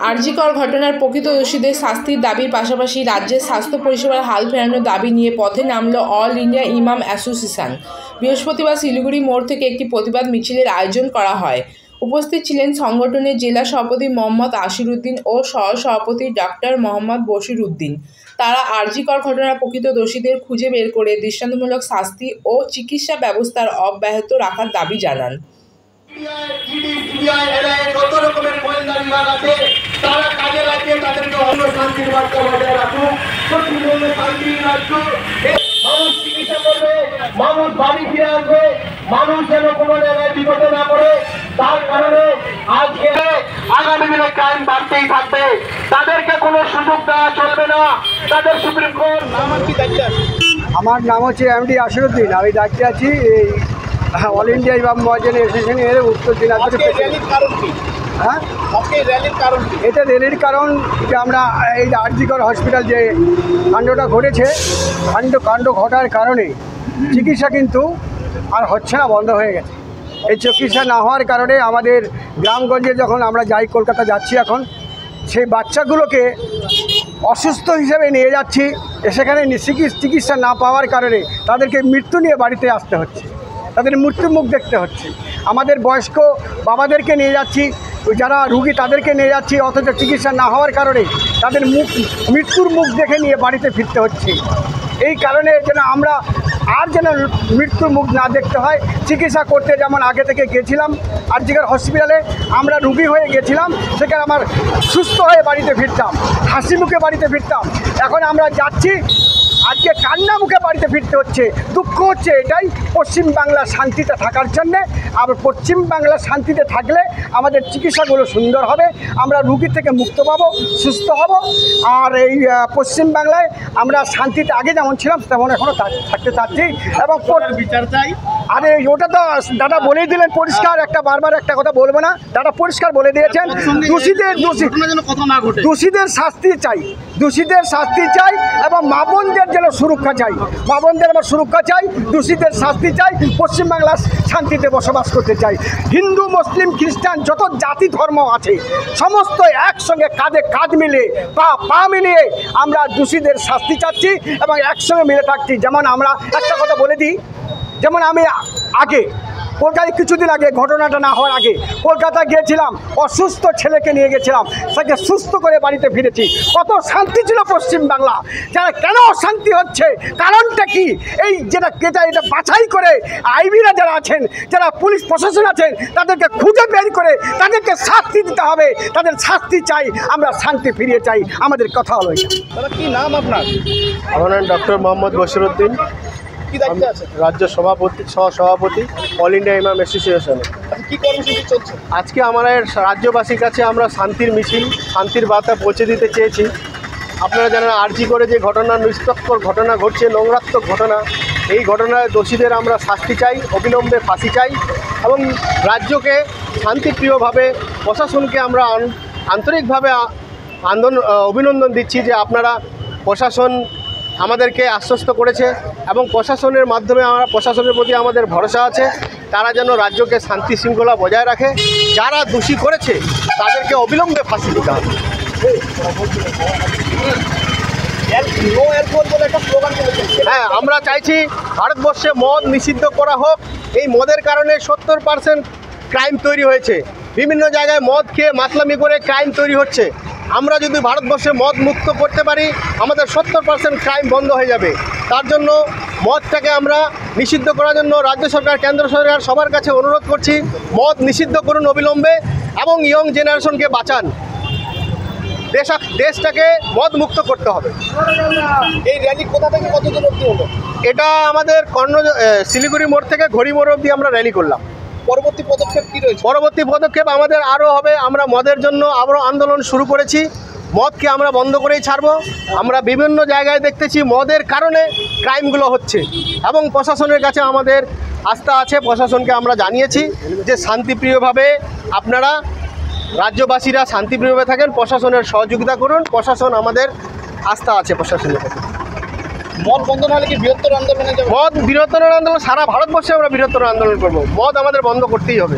আরজিকর ঘটনার প্রকৃত দোষীদের শাস্তির দাবির পাশাপাশি রাজ্যের স্বাস্থ্য পরিষেবার হাল ফেরানোর দাবি নিয়ে পথে নামল অল ইন্ডিয়া ইমাম অ্যাসোসিয়েশন। বৃহস্পতিবার শিলিগুড়ি মোড় থেকে একটি প্রতিবাদ মিছিলের আয়োজন করা হয়। উপস্থিত ছিলেন সংগঠনের জেলা সভাপতি মোহাম্মদ আশিরউদ্দিন ও সহ-সভাপতি ডক্টর মোহাম্মদ বশিরউদ্দিন। তারা আরজিকর ঘটনার প্রকৃত দোষীদের খুঁজে বের করে দৃষ্টান্তমূলক শাস্তি ও চিকিৎসা ব্যবস্থার অব্যাহত রাখার দাবি জানান। মানুষ বাড়ি ফিরে আসবে, মানুষ যেন কোনো জায়গায় বিপদে না পড়ে, তার কারণে আজকে আগামী দিনে ক্রাইম বাড়তেই থাকবে। তাদেরকে কোনো সুযোগ দেওয়া চলবে না। তাদের সুপ্রিম কোর্ট। আমার নাম হচ্ছে এমডি আশিরউদ্দিন। আমি দায়িত্বে আছি এই অল ইন্ডিয়া ইমাম মুয়াজ্জিন অ্যাসোসিয়েশনের উত্তর দিনাজপুর। হ্যাঁ, এটা র্যালির কারণ যে আমরা এই আরজিকর হসপিটাল যে কাণ্ডটা ঘটেছে, কাণ্ড ঘটার কারণে চিকিৎসা কিন্তু আর হচ্ছে না, বন্ধ হয়ে গেছে। এই চিকিৎসা না হওয়ার কারণে আমাদের গ্রামগঞ্জে যখন আমরা যাই, কলকাতা যাচ্ছি এখন, সেই বাচ্চাগুলোকে অসুস্থ হিসেবে নিয়ে যাচ্ছি, সেখানে চিকিৎসা না পাওয়ার কারণে তাদেরকে মৃত্যু নিয়ে বাড়িতে আসতে হচ্ছে, তাদের মৃত্যুর মুখ দেখতে হচ্ছে। আমাদের বয়স্ক বাবাদেরকে নিয়ে যাচ্ছি, যারা রুগী তাদেরকে নিয়ে যাচ্ছি, অথচ চিকিৎসা না হওয়ার কারণে তাদের মৃত্যুর মুখ দেখে নিয়ে বাড়িতে ফিরতে হচ্ছে। এই কারণে যেন আমরা আর যেন মৃত্যুর মুখ না দেখতে হয়, চিকিৎসা করতে যেমন আগে থেকে গেছিলাম আরজিকর হসপিটালে, আমরা রুগী হয়ে গেছিলাম, সেখানে আমার সুস্থ হয়ে বাড়িতে ফিরতাম, হাসি মুখে বাড়িতে ফিরতাম। এখন আমরা যাচ্ছি, আজকে কান্না মুখে বাড়িতে ফিরতে হচ্ছে। দুঃখ হচ্ছে এটাই, পশ্চিমবাংলা শান্তিতে থাকার জন্যে। আবার পশ্চিমবাংলা শান্তিতে থাকলে আমাদের চিকিৎসাগুলো সুন্দর হবে, আমরা রুগী থেকে মুক্ত পাবো, সুস্থ হব। আর এই পশ্চিমবাংলায় আমরা শান্তিতে আগে যেমন ছিলাম তেমন এখনও থাকতে চাচ্ছি এবং বিচার চাই। আরে ওটা তো দাদা বলেই দিলেন পরিষ্কার, বারবার একটা কথা বলবো না, দাদা পরিষ্কার বলে দিয়েছেন। দোষীদের শাস্তি চাই, দোষীদের শাস্তি চাই এবং মা বোনদের যেন সুরক্ষা চাই, মা বোনদের আমার সুরক্ষা চাই, দোষীদের শাস্তি চাই, পশ্চিমবাংলার শান্তিতে বসবাস করতে চাই। হিন্দু, মুসলিম, খ্রিস্টান যত জাতি ধর্ম আছে সমস্ত একসঙ্গে কাঁধে কাঁধ মিলিয়ে পা মিলিয়ে আমরা দোষীদের শাস্তি চাচ্ছি এবং একসঙ্গে মিলে থাকছি। যেমন আমরা একটা কথা বলে দিই, যেমন আমি আগে কলকাতায় কিছুদিন আগে, ঘটনাটা না হওয়ার আগে কলকাতা গিয়েছিলাম, অসুস্থ ছেলেকে নিয়ে গেছিলাম, তাকে সুস্থ করে বাড়িতে ফিরেছি। কত শান্তি ছিল পশ্চিমবাংলা, যারা কেন অশান্তি হচ্ছে, কারণটা কি? এই এটা বাছাই করে আইবিরা যারা আছেন, যারা পুলিশ প্রশাসন আছেন, তাদেরকে খুঁজে বের করে তাদেরকে শাস্তি দিতে হবে, তাদের শাস্তি চাই, আমরা শান্তি ফিরিয়ে চাই। আমাদের কথা হলো এটা। কি নাম আপনার? আমার নাম ডক্টর মোহাম্মদ বশিরউদ্দিন, রাজ্য সভাপতি অল ইন্ডিয়া ইমাম অ্যাসোসিয়েশনে। কি কর্মসূচি চলছে আজকে আমাদের রাজ্যবাসীর কাছে আমরা শান্তির মিছিল, শান্তির বার্তা পৌঁছে দিতে চেয়েছি। আপনারা জানেন আরজিকরে যে নিষ্পক্ষর ঘটনা ঘটছে, নোংরাত্মক ঘটনা, এই ঘটনায় দোষীদের আমরা শাস্তি চাই, অবিলম্বে ফাঁসি চাই এবং রাজ্যকে শান্তিপ্রিয়ভাবে, প্রশাসনকে আমরা আন্তরিকভাবে অভিনন্দন দিচ্ছি যে আপনারা প্রশাসন আমাদেরকে আশ্বস্ত করেছে এবং প্রশাসনের মাধ্যমে প্রশাসনের প্রতি আমাদের ভরসা আছে, তারা যেন রাজ্যকে শান্তি শৃঙ্খলা বজায় রাখে। যারা দোষী করেছে তাদেরকে অবিলম্বে ফাঁসি দিতে হবে। হ্যাঁ, আমরা চাইছি ভারতবর্ষে মদ নিষিদ্ধ করা হোক। এই মদের কারণে 70% ক্রাইম তৈরি হয়েছে, বিভিন্ন জায়গায় মদ খেয়ে মাতলামি করে ক্রাইম তৈরি হচ্ছে। আমরা যদি ভারতবর্ষে মদ মুক্ত করতে পারি, আমাদের 70% ক্রাইম বন্ধ হয়ে যাবে। তার জন্য মদটাকে আমরা নিষিদ্ধ করার জন্য রাজ্য সরকার, কেন্দ্র সরকার সবার কাছে অনুরোধ করছি, মদ নিষিদ্ধ করুন অবিলম্বে এবং ইয়ং জেনারেশনকে বাঁচান। দেশটাকে মদ মুক্ত করতে হবে। এই র্যালি কোথা থেকে কত দূর অবধি হলো? এটা আমাদের শিলিগুড়ি মোড় থেকে ঘড়ি মোড় অবধি আমরা র্যালি করলাম। পরবর্তী পদক্ষেপ কী রয়েছে? পরবর্তী পদক্ষেপ আমাদের আরও হবে। আমরা মদের জন্য আরও আন্দোলন শুরু করেছি, মদকে আমরা বন্ধ করেই ছাড়ব। আমরা বিভিন্ন জায়গায় দেখতেছি মদের কারণে ক্রাইমগুলো হচ্ছে এবং প্রশাসনের কাছে আমাদের আস্থা আছে। প্রশাসনকে আমরা জানিয়েছি যে শান্তিপ্রিয়ভাবে আপনারা, রাজ্যবাসীরা শান্তিপ্রিয়ভাবে থাকেন, প্রশাসনের সহযোগিতা করুন। প্রশাসন আমাদের আস্থা আছে প্রশাসনের কাছে। মদ বন্ধ না হলে কি বৃহত্তর আন্দোলনে যাবে? মদ বৃহত্তর আন্দোলন, সারা ভারতবর্ষে আমরা বৃহত্তর আন্দোলন করব। মদ আমাদের বন্ধ করতেই হবে।